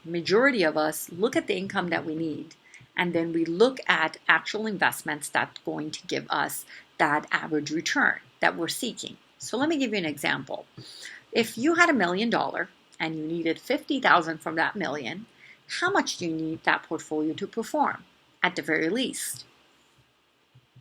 majority of us look at the income that we need, and then we look at actual investments that's going to give us that average return that we're seeking. So let me give you an example. If you had $1 million and you needed 50,000 from that million, how much do you need that portfolio to perform at the very least?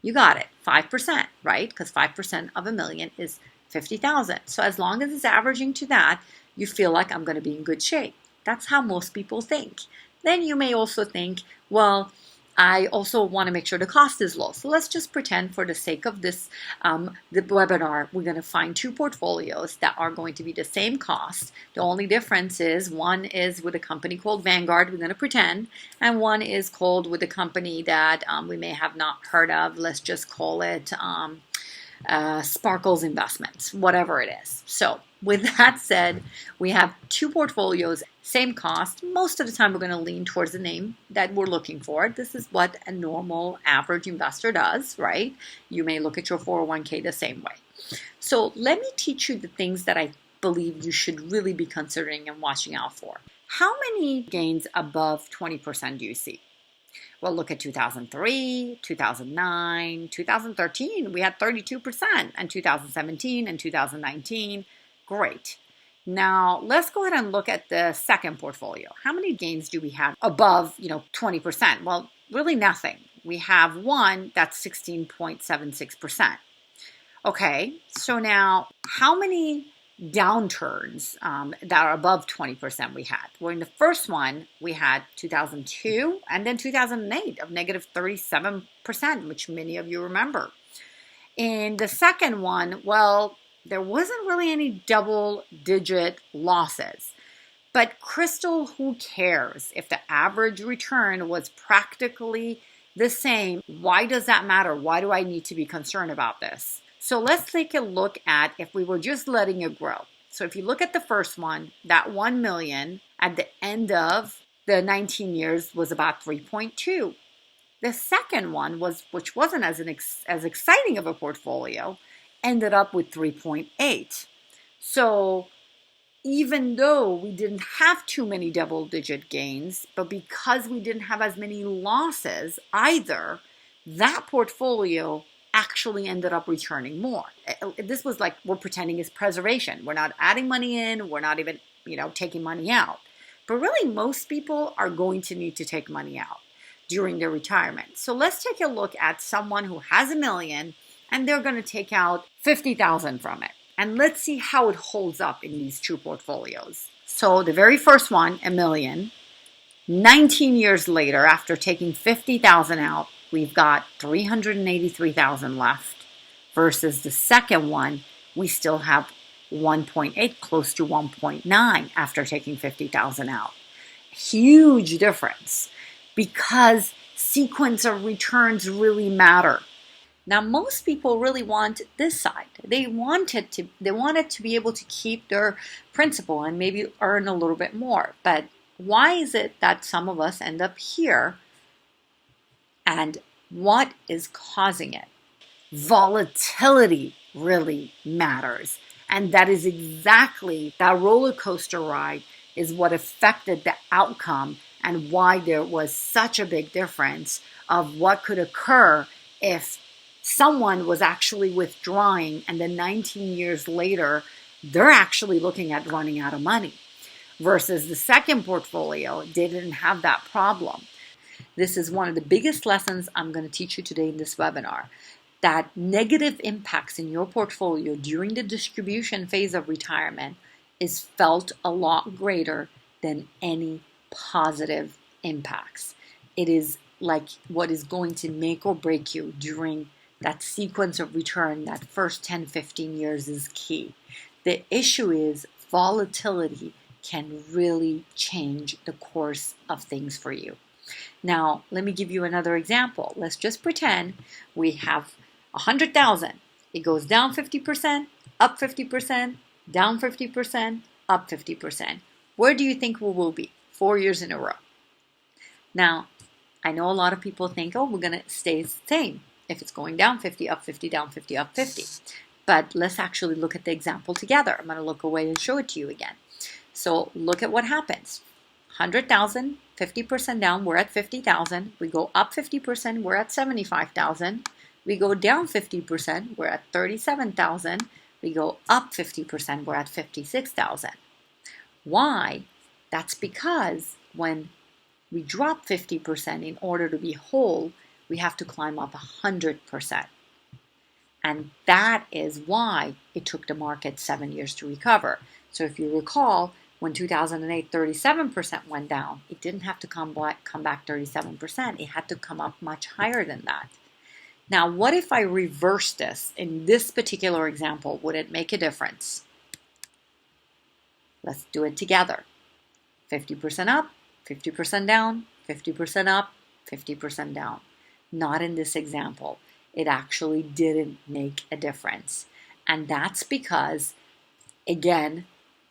You got it, 5%, right? Because 5% of $1 million is 50,000. So as long as it's averaging to that, you feel like I'm going to be in good shape. That's how most people think. Then you may also think, well, I also want to make sure the cost is low. So let's just pretend for the sake of this the webinar, we're going to find two portfolios that are going to be the same cost. The only difference is one is with a company called Vanguard, we're going to pretend, and one is called with a company that we may have not heard of. Let's just call it Sparkles Investments, whatever it is. So with that said, we have two portfolios, same cost. Most of the time, we're going to lean towards the name that we're looking for. This is what a normal average investor does, right? You may look at your 401k the same way. So let me teach you the things that I believe you should really be considering and watching out for. How many gains above 20% do you see? Well, look at 2003, 2009, 2013, we had 32%, and 2017 and 2019, great. Now, let's go ahead and look at the second portfolio. How many gains do we have above, 20%? Well, really nothing. We have one that's 16.76%. Okay, so now how many downturns that are above 20% we had? Well, in the first one, we had 2002 and then 2008 of negative 37%, which many of you remember. In the second one, well, there wasn't really any double-digit losses. But Crystal, who cares? If the average return was practically the same, why does that matter? Why do I need to be concerned about this? So let's take a look at if we were just letting it grow. So if you look at the first one, that 1 million at the end of the 19 years was about 3.2. The second one, which wasn't as exciting of a portfolio, ended up with 3.8. So even though we didn't have too many double-digit gains, but because we didn't have as many losses either, that portfolio actually ended up returning more. This was like we're pretending it's preservation. We're not adding money in. We're not even, taking money out. But really, most people are going to need to take money out during their retirement. So let's take a look at someone who has $1 million and they're going to take out 50,000 from it. And let's see how it holds up in these two portfolios. So the very first one, $1 million, 19 years later, after taking 50,000 out, we've got 383,000 left versus the second one, we still have 1.8, close to 1.9 after taking 50,000 out. Huge difference because sequence of returns really matter. Now, most people really want this side. They wanted to be able to keep their principal and maybe earn a little bit more. But why is it that some of us end up here? And what is causing it? Volatility really matters. And that is exactly that roller coaster ride is what affected the outcome and why there was such a big difference of what could occur if someone was actually withdrawing and then 19 years later, they're actually looking at running out of money versus the second portfolio didn't have that problem. This is one of the biggest lessons I'm going to teach you today in this webinar, that negative impacts in your portfolio during the distribution phase of retirement is felt a lot greater than any positive impacts. It is like what is going to make or break you during that sequence of return. That first 10, 15 years is key. The issue is volatility can really change the course of things for you. Now, let me give you another example. Let's just pretend we have 100,000. It goes down 50%, up 50%, down 50%, up 50%. Where do you think we will be 4 years in a row? Now, I know a lot of people think, oh, we're going to stay the same. If it's going down 50, up 50, down 50, up 50. But let's actually look at the example together. I'm going to look away and show it to you again. So look at what happens. 100,000, 50% down, we're at 50,000. We go up 50%, we're at 75,000. We go down 50%, we're at 37,000. We go up 50%, we're at 56,000. Why? That's because when we drop 50% in order to be whole, we have to climb up 100%. And that is why it took the market 7 years to recover. So if you recall, when 2008, 37% went down, it didn't have to come back 37%. It had to come up much higher than that. Now, what if I reverse this? In this particular example, would it make a difference? Let's do it together. 50% up, 50% down, 50% up, 50% down. Not in this example. It actually didn't make a difference. And that's because, again,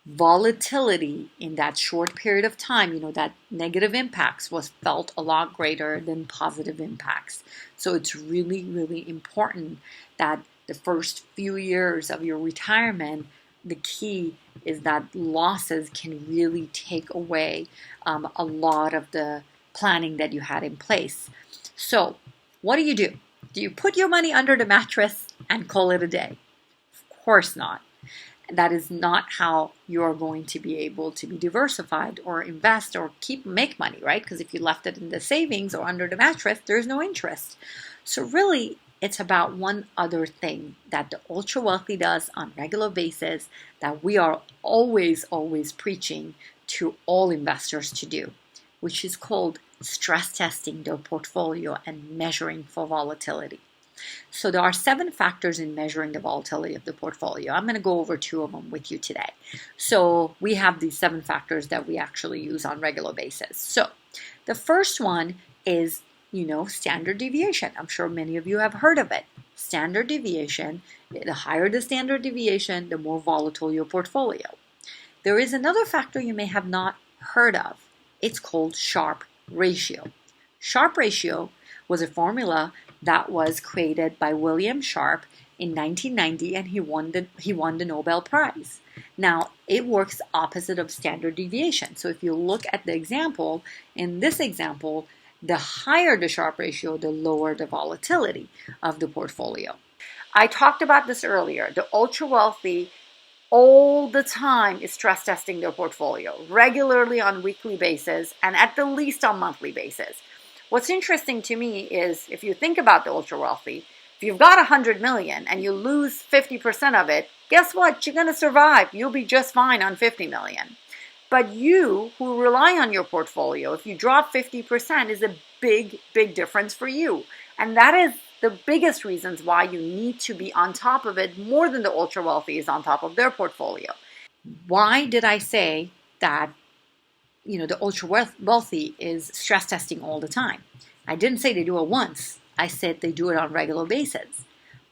volatility in that short period of time, that negative impacts was felt a lot greater than positive impacts. So it's really, really important that the first few years of your retirement, the key is that losses can really take away a lot of the planning that you had in place. So what do? Do you put your money under the mattress and call it a day? Of course not. That is not how you're going to be able to be diversified or invest or make money, right? Because if you left it in the savings or under the mattress, there's no interest. So really, it's about one other thing that the ultra wealthy does on a regular basis that we are always preaching to all investors to do, which is called stress testing their portfolio and measuring for volatility. So there are 7 factors in measuring the volatility of the portfolio. I'm going to go over 2 of them with you today. So we have these 7 factors that we actually use on a regular basis. So the first one is, standard deviation. I'm sure many of you have heard of it. Standard deviation, the higher the standard deviation, the more volatile your portfolio. There is another factor you may have not heard of. It's called Sharpe ratio. Sharpe ratio was a formula that was created by William Sharpe in 1990, and he won the Nobel Prize. Now, it works opposite of standard deviation. So if you look at the example, in this example, the higher the Sharpe ratio, the lower the volatility of the portfolio. I talked about this earlier. The ultra wealthy all the time is stress testing their portfolio, regularly on weekly basis and at the least on monthly basis. What's interesting to me is if you think about the ultra wealthy, if you've got 100 million and you lose 50% of it, guess what? You're going to survive. You'll be just fine on 50 million. But you who rely on your portfolio, if you drop 50%, is a big difference for you. And that is the biggest reasons why you need to be on top of it more than the ultra wealthy is on top of their portfolio. Why did I say that the ultra wealthy is stress testing all the time? I didn't say they do it once. I said they do it on a regular basis.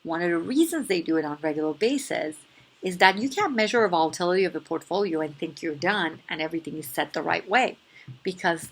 One of the reasons they do it on a regular basis is that you can't measure a volatility of the portfolio and think you're done and everything is set the right way. Because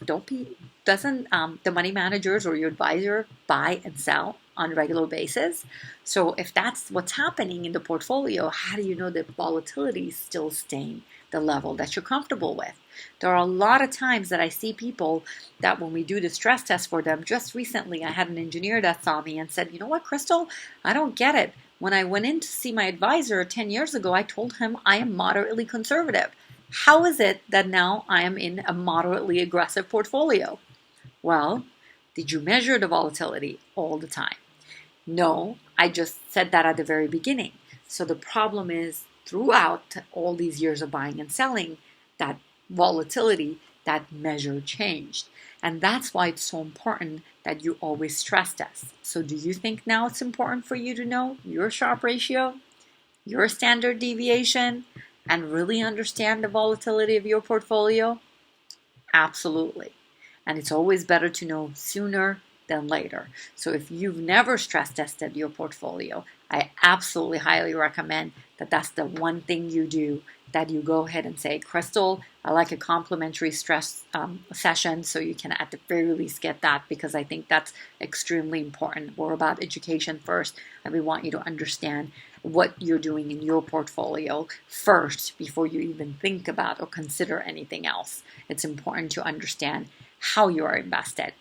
doesn't the money managers or your advisor buy and sell on a regular basis? So if that's what's happening in the portfolio, how do you know that volatility is still staying the level that you're comfortable with? There are a lot of times that I see people that when we do the stress test for them, just recently I had an engineer that saw me and said, you know what, Crystal, I don't get it. When I went in to see my advisor 10 years ago, I told him I am moderately conservative. How is it that now I am in a moderately aggressive portfolio? Well, did you measure the volatility all the time? No, I just said that at the very beginning. So the problem is throughout all these years of buying and selling, that volatility, that measure changed. And that's why it's so important that you always stress test. So do you think now it's important for you to know your Sharpe ratio, your standard deviation, and really understand the volatility of your portfolio? Absolutely. And it's always better to know sooner than later. So if you've never stress tested your portfolio, I absolutely highly recommend that that's the one thing you do, that you go ahead and say, Crystal, I like a complimentary stress session, so you can at the very least get that, because I think that's extremely important. We're about education first, and we want you to understand what you're doing in your portfolio first before you even think about or consider anything else. It's important to understand how you are invested.